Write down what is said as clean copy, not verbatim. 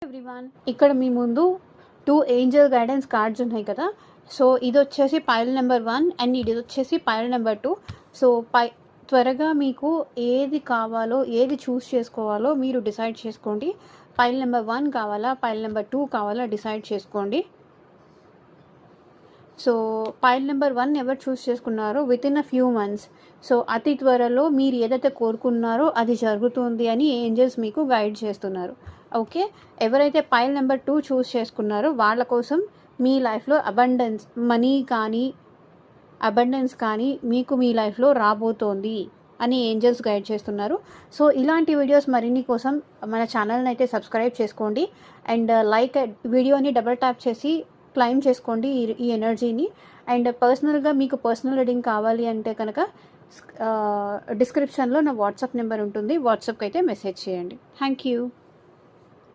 Everyone, ఇక్కడ మీ ముందు 2 Angel guidance cards ఉన్నాయి కదా. సో ఇది వచ్చేసి పైల్ నెంబర్ 1 అండ్ ఇది వచ్చేసి పైల్ నెంబర్ 2. సో త్వరగా మీకు ఏది కావాలో, ఏది చూస్ చేసుకోవాలో మీరు డిసైడ్ చేసుకోండి. పైల్ నెంబర్ 1 కావాలా, పైల్ నెంబర్ 2 కావాలా డిసైడ్ చేసుకోండి. సో పైల్ నెంబర్ 1 ఎవరు చూస్ చేసుకున్నారో within a few months, so అతి త్వరలో మీరు ఏదైతే కోరుకున్నారో అది జరుగుతుంది అని ఏంజల్స్ మీకు గైడ్ చేస్తున్నారు. ఓకే, ఎవరైతే పైల్ నెంబర్ 2 చూస్ చేసుకున్నారో వాళ్ళ కోసం మీ లైఫ్లో అబండెన్స్, మనీ కానీ అబండెన్స్ కానీ మీకు మీ లైఫ్లో రాబోతోంది అని ఏంజల్స్ గైడ్ చేస్తున్నారు. సో ఇలాంటి వీడియోస్ మరిన్ని కోసం మన ఛానల్ని అయితే సబ్స్క్రైబ్ చేసుకోండి అండ్ లైక్ వీడియోని డబుల్ ట్యాప్ చేసి క్లైమ్ చేసుకోండి ఈ ఎనర్జీని. అండ్ పర్సనల్గా మీకు పర్సనల్ రీడింగ్ కావాలి అంటే కనుక డిస్క్రిప్షన్లో నా వాట్సాప్ నెంబర్ ఉంటుంది, వాట్సాప్కి అయితే మెసేజ్ చేయండి. Thank you.